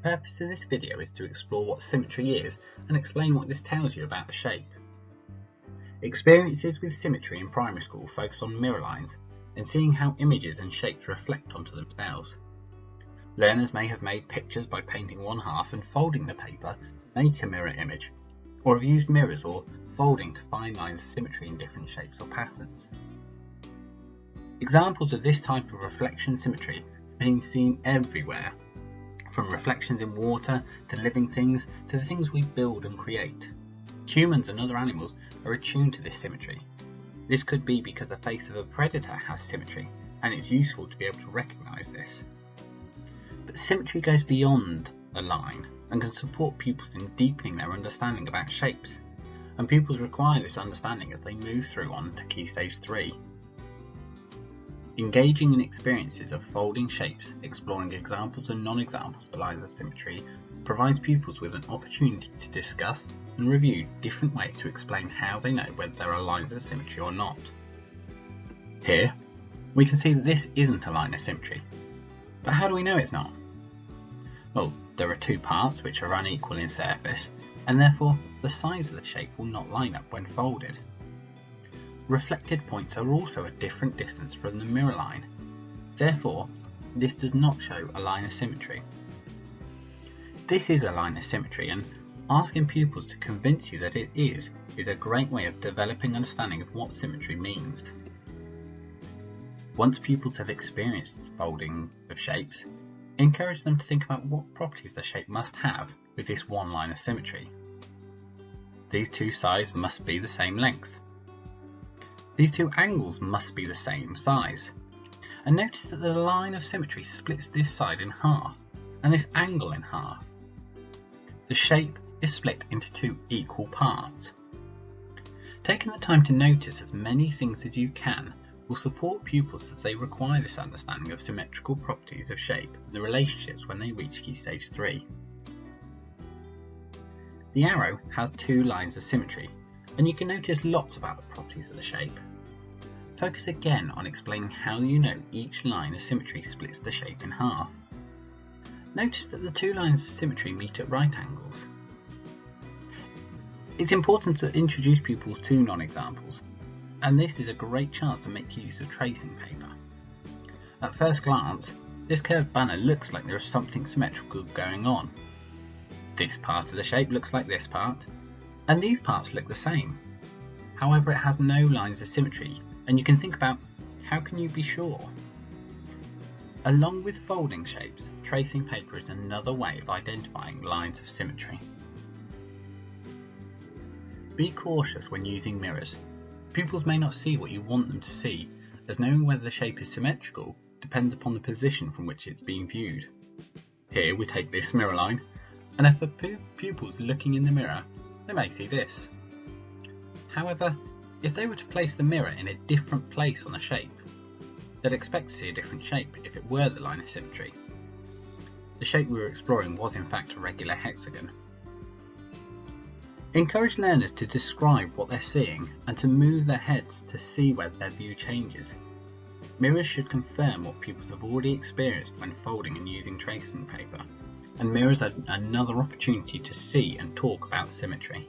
purpose of this video is to explore what symmetry is and explain what this tells you about the shape. Experiences with symmetry in primary school focus on mirror lines and seeing how images and shapes reflect onto themselves. Learners may have made pictures by painting one half and folding the paper to make a mirror image, or have used mirrors or folding to find lines of symmetry in different shapes or patterns. Examples of this type of reflection symmetry are being seen everywhere, from reflections in water to living things to the things we build and create. Humans and other animals are attuned to this symmetry. This could be because the face of a predator has symmetry, and it's useful to be able to recognise this. But symmetry goes beyond a line and can support pupils in deepening their understanding about shapes, and pupils require this understanding as they move through on to Key Stage 3. Engaging in experiences of folding shapes, exploring examples and non-examples of lines of symmetry, provides pupils with an opportunity to discuss and review different ways to explain how they know whether there are lines of symmetry or not. Here, we can see that this isn't a line of symmetry. But how do we know it's not? Well, there are two parts which are unequal in surface, and therefore the sides of the shape will not line up when folded. Reflected points are also a different distance from the mirror line. Therefore, this does not show a line of symmetry. This is a line of symmetry, and asking pupils to convince you that it is a great way of developing understanding of what symmetry means. Once pupils have experienced folding of shapes, encourage them to think about what properties the shape must have with this one line of symmetry. These two sides must be the same length. These two angles must be the same size. And notice that the line of symmetry splits this side in half and this angle in half. The shape is split into two equal parts. Taking the time to notice as many things as you can will support pupils as they require this understanding of symmetrical properties of shape and the relationships when they reach Key Stage 3. The arrow has two lines of symmetry, and you can notice lots about the properties of the shape. Focus again on explaining how you know each line of symmetry splits the shape in half. Notice that the two lines of symmetry meet at right angles. It's important to introduce pupils to non-examples, and this is a great chance to make use of tracing paper. At first glance, this curved banner looks like there is something symmetrical going on. This part of the shape looks like this part, and these parts look the same. However, it has no lines of symmetry, and you can think about how can you be sure? Along with folding shapes, tracing paper is another way of identifying lines of symmetry. Be cautious when using mirrors. Pupils may not see what you want them to see, as knowing whether the shape is symmetrical depends upon the position from which it's being viewed. Here we take this mirror line, and if a pupil's looking in the mirror, they may see this. However, if they were to place the mirror in a different place on the shape, they'd expect to see a different shape if it were the line of symmetry. The shape we were exploring was in fact a regular hexagon. Encourage learners to describe what they're seeing and to move their heads to see whether their view changes. Mirrors should confirm what pupils have already experienced when folding and using tracing paper, and mirrors are another opportunity to see and talk about symmetry.